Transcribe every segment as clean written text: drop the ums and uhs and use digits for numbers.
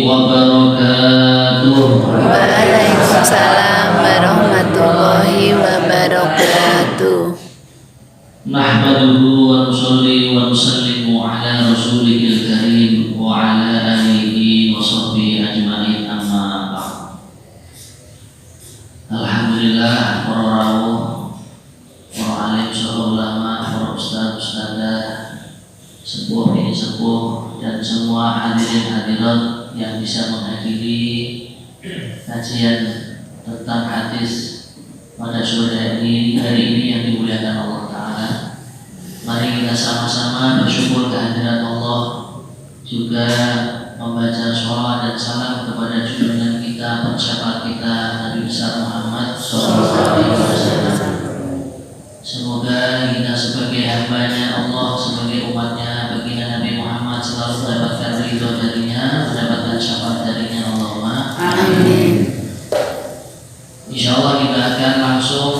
wabarakatuh. Waalaikumsalam warahmatullahi wabarakatuh. Nahmaduhu wa nusalli wa nusallimu ala rasulihil karim wa ala alihi wa sahbihi ajma'in, amma ba'd. Alhamdulillah, para rawuh, para alim, para ulama, para ustaz-ustazah, sepuh ini sepuh, dan semua hadirin hadirat yang bisa menghadiri kajian tentang hadis pada sore ini, hari ini yang dimuliakan Allah Ta'ala. Mari kita sama-sama bersyukur kehadiran Allah, juga membaca sholawat dan salam kepada junjungan kita, pensyafat kita, Nabi besar Muhammad SAW. Semoga kita sebagai hambanya Allah, sebagai umatnya, baginda Nabi Muhammad selalu mendapatkan ridho darinya, mendapatkan syafaat darinya. Allahumma amin. Insyaallah kita akan langsung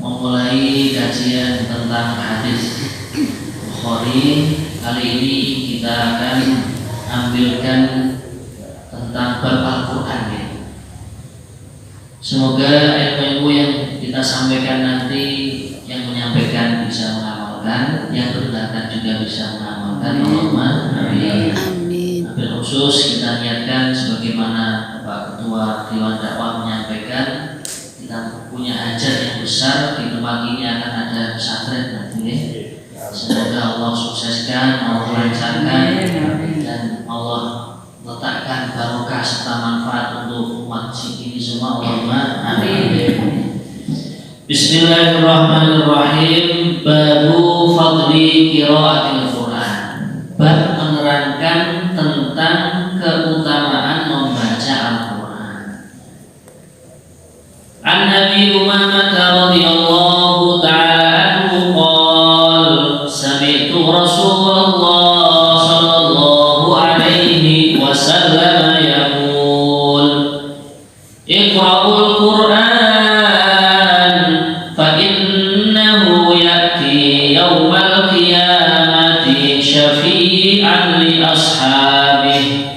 memulai kajian tentang hadis Bukhari. Kali ini kita akan ambilkan tentang bab Al-Quran ya. Semoga ilmu yang kita sampaikan nanti, yang menyampaikan bisa mengamalkan, yang mendengarkan juga bisa mengamalkan. Allahumma amin. Amin. Khusus kita niatkan sebagaimana Pak Ketua Dewan Dakwah menyampaikan, kita punya hajat yang besar di tempat ini, akan ada pesantren nanti. Semoga Allah sukseskan, Allah lancarkan, dan Allah letakkan barokah serta manfaat untuk umat ini semua. Allahumma amin. Bismillahirrahmanirrahim. Babu fadli qiraatil Quran. Bab menerangkan tentang keutamaan membaca Al-Quran. An Nabi Umamah radhiyallahu ta'ala anhu qala sami'tu Rasulullah sallallahu alaihi wasallam yaqul iqra'ul Qur'an fa innahu ya'ti yawmal qiyamati syafi'an li ashabihi.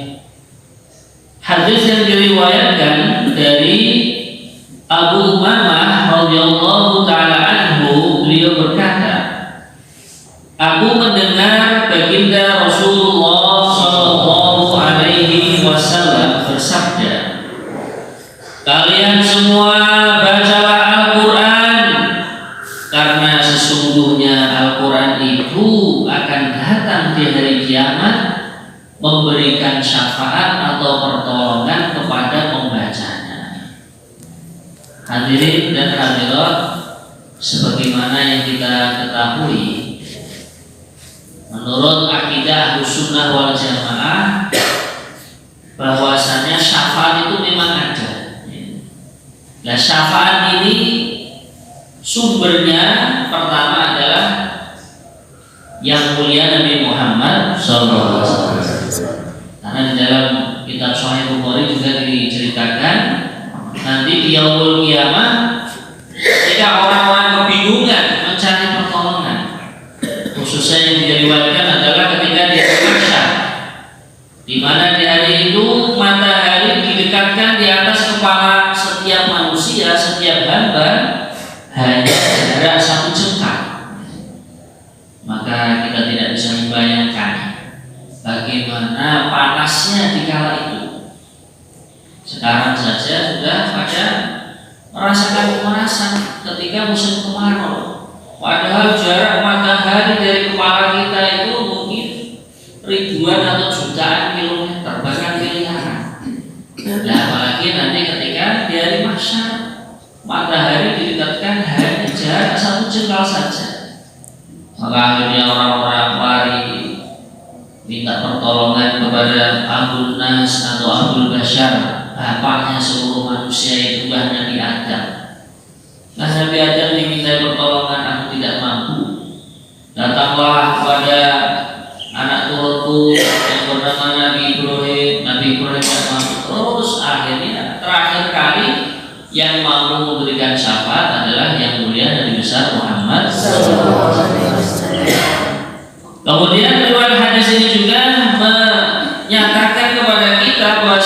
Hadis yang diriwayatkan dari Abu Umamah radhiyallahu ta'ala anhu, beliau berkata, aku mendengar baginda Rasulullah sallallahu alaihi wasallam bersabda, kalian semua bacalah Al-Quran, karena sesungguhnya Al-Quran itu akan datang di hari kiamat memberikan syafaat atau pertolongan kepada pembacanya. Hadirin dan hadirat, sebagaimana yang kita ketahui, menurut akidah Ahlussunnah wal Jamaah, bahwasanya syafaat itu memang ada. Nah, syafaat ini sumbernya pertama adalah yang mulia Nabi Muhammad SAW. Karena di dalam kitab Sahih Bukhari juga diceritakan, nanti di yaumul qiyamah ketika orang-orang kebingungan mencari pertolongan, khususnya yang diriwayatkan adalah ketika di hari mahsyar, di mana di hari itu matahari didekatkan di atas kepala setiap manusia, setiap hamba, hanya jarak 1 jengkal. Maka kita tidak bisa membayangkan bagaimana panasnya di kala itu. Sekarang saja sudah pada merasakan pemanasan ketika musim kemarau. Padahal jarak matahari dari kepala kita itu mungkin ribuan atau jutaan kilometer, bahkan miliaran. Nah, apalagi nanti ketika di hari mahsyar, matahari didekatkan hanya jarak 1 jengkal saja. Maka akhirnya orang-orang lari minta pertolongan kepada Abul Nas atau Abul Bashar, bapaknya seluruh manusia, itu Nabi Adam. Nah, Nabi Adam diminta pertolongan, aku tidak mampu. Datanglah kepada anak turunku yang bernama Nabi Ibrahim. Nabi Ibrahim tidak mampu. Terus akhirnya terakhir kali yang mampu memberikan syafaat adalah yang mulia Nabi besar Muhammad SAW. Kemudian riwayat hadis ini juga menyatakan kepada kita bahwa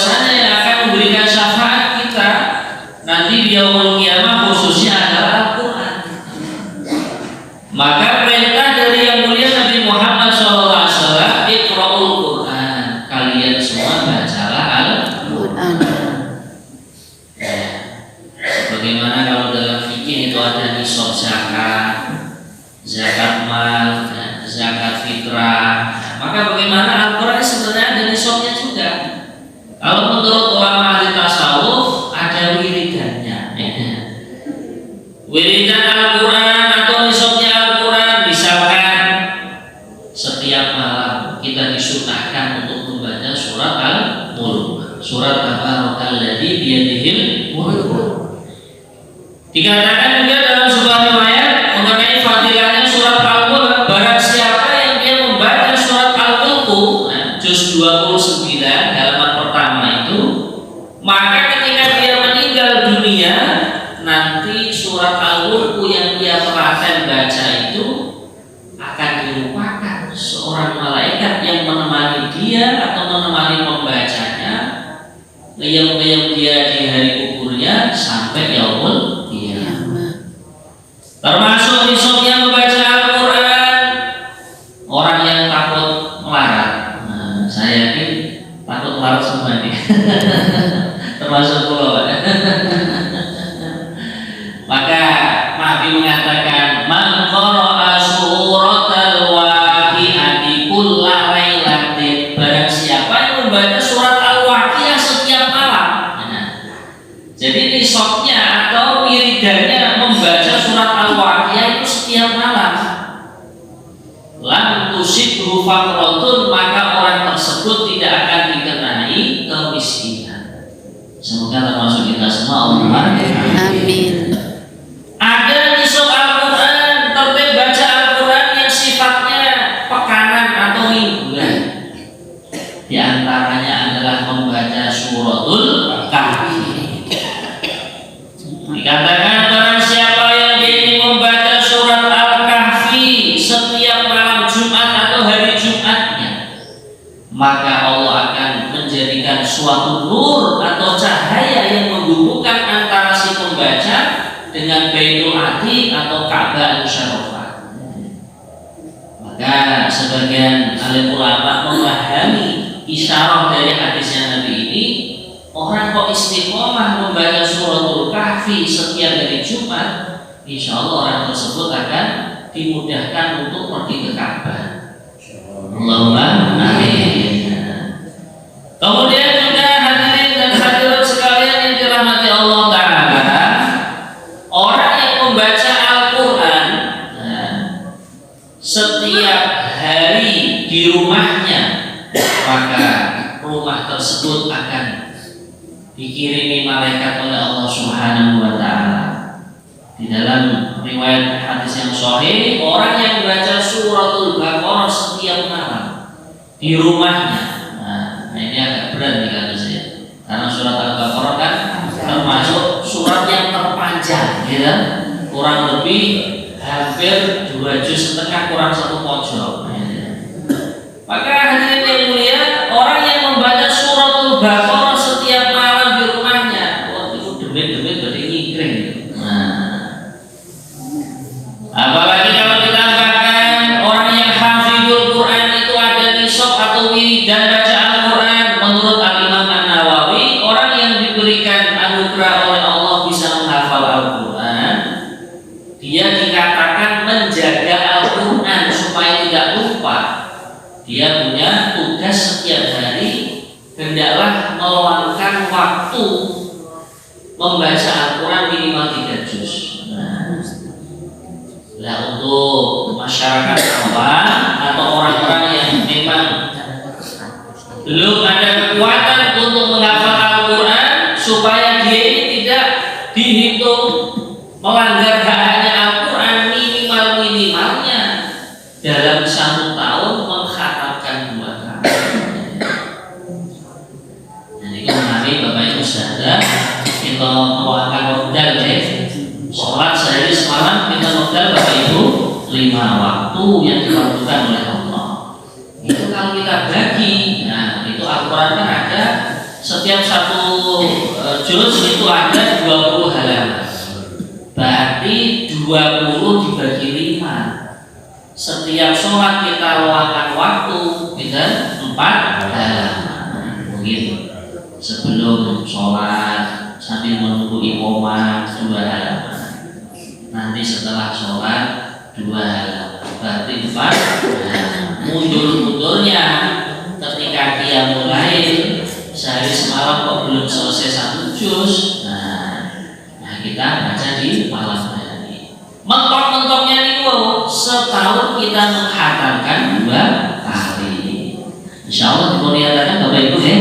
Kalau menurut ulama ahli tasawuf ada wiridannya. Wiridan Al-Quran atau nisabnya Al-Quran, misalkan setiap malam kita disunahkan untuk membaca surat Al-Mulk, surat Tabarakal-ladzi biyadihil mulk. Dikatakan juga dalam sebuah riwayat mengenai fadilahnya surat Al-Mulk, barang siapa yang dia membaca surat Al-Mulk juz 29 halaman pertama itu, maka ketika dia meninggal dunia nanti surat Al-Mulk yang dia telaten baca itu akan dilupakan seorang malaikat yang menemani dia atau menemani pembacanya, ngeyem-ngeyem dia di hari kuburnya sampai yaumul qiyamah. Termasuk nisabnya membaca Al-Quran orang yang takut melarat. Saya yakin takut melarat semua nih. Termasuk pulau. Maka Nabi mengatakan, man qara'a suratal waqi'ati kulla lailatin, barang siapa yang membaca surat Al-Waqi'ah setiap malam. Jadi nisabnya atau wiridannya membaca surat Al-Waqi'ah itu setiap malam. Lam tusibhu faqratun, maka orang tersebut tidak akan dikenai kemiskinan. Semoga termasuk kita semua, Allahumma Amin. Ada nisab Al-Quran, tertib baca Al-Quran yang sifatnya pekanan atau mingguan. Di antaranya adalah membaca suratul Kahfi. Dikatakan barang siapa yang ingin membaca surat Al-Kahfi setiap malam Jumat atau hari Jumatnya, maka Allah akan menjadikan suatu nur atau cahaya yang menghubungkan antara si pembaca dengan Baitul Atiq atau Ka'bah Al-Syarifah. Maka sebagian alim ulama memahami isyarah dari hadisnya Nabi ini, orang kok istiqomah membaca suratul Kahfi setiap hari Jumat, insya Allah orang tersebut akan dimudahkan untuk pergi ke Ka'bah. Allahumma amin. Kemudian juga hadirin dan hadirat sekalian yang dirahmati Allah Ta'ala, orang yang membaca Al-Quran setiap hari di rumahnya, maka rumah tersebut akan dikirimi malaikat oleh Allah Subhanahu wa Ta'ala. Di dalam riwayat hadis yang sahih, orang yang membaca suratul Baqarah setiap malam di rumahnya. Nah, ini agak berat nih kata saya, karena surat Al-Baqarah kan termasuk surat yang terpanjang, ya, kurang lebih hampir 2 juz setengah, kurang 1 pojok. Maka hadirin yang mulia, orang yang membaca suratul Baqarah setiap malam di rumahnya, wah itu demit-demit berarti ngikring. Apalagi kalau ditambahkan orang yang hafizul Quran itu ada nisab atau wiridan baca Al-Quran. Menurut Al-Imam An-Nawawi, orang yang diberikan anugerah oleh Allah bisa menghafal Al-Quran, dia dikatakan menjaga Al-Quran supaya tidak lupa. Dia punya tugas setiap hari, hendaklah meluangkan waktu membaca Al-Quran minimal 3 juz. Nah, untuk masyarakat awam atau orang-orang yang memang belum ada kekuatan untuk menghafal Al-Quran, supaya dia ini tidak dihitung melanggar haknya Al-Quran, minimalnya dalam 1 tahun mengkhatamkan 2 kali. Jadi kemarin Bapak Ibu Saudara, kita meluangkan modal sholat sehari semalam, kita modal Bapak Ibu 5 waktu yang dilakukan oleh Allah. Itu kalau kita bagi, nah itu Al-Quran kan ada setiap 1 juz itu ada 20 halaman. Berarti 20 dibagi 5. Setiap sholat kita luangkan waktu, kita 4 halaman. Begitu. Sebelum sholat sambil menunggu iqamah 2 halaman. Nanti setelah sholat 2 halaman. Berarti 4 halaman. Mundur-mundurnya ketika dia mulai sehari tadi semalam kok belum selesai satu juz. Nah kita baca di malam hari. Mentok-mentoknya itu setahun kita menghatamkan 2 kali. Insya Allah dimuliakan Bapak Ibu ya.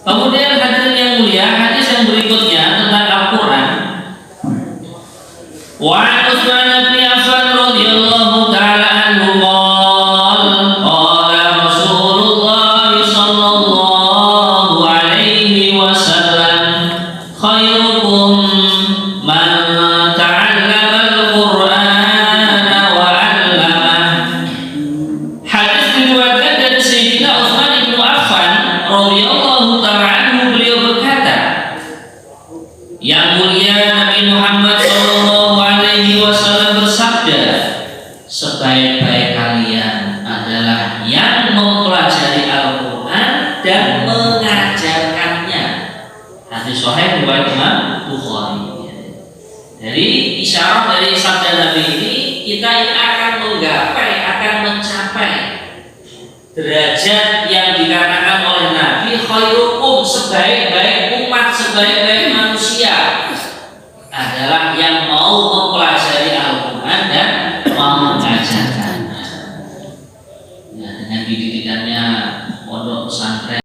Kemudian hadirin yang mulia, hadis yang berikutnya tentang Al-Quran. Wa Utsman bin Affan radhiyallahu taala anhu qala Rasulullah sallallahu alaihi wasallam khairukum man ta'allama al-Qur'ana wa 'allamah. Hadis diriwayatkan dari Sayyidina Utsman bin Affan radhiyallahu taala anhu, beliau berkata, yang mulia Nabi Muhammad sallallahu alaihi wasallam bersabda, sebaik-baik kalian adalah yang mempelajari Al-Quran dan mengajarkannya. Hadis sahih riwayat Imam Bukhari. Jadi isyarat dari sabda Nabi ini, kita akan menggapai, akan mencapai derajat yang dikatakan oleh Nabi, khairukum, sebaik-baik umat, sebaik-baik manusia adalah yang mau mempelajari Al-Quran dan mau mengajarkannya. Ya, dengan didikannya pondok pesantren.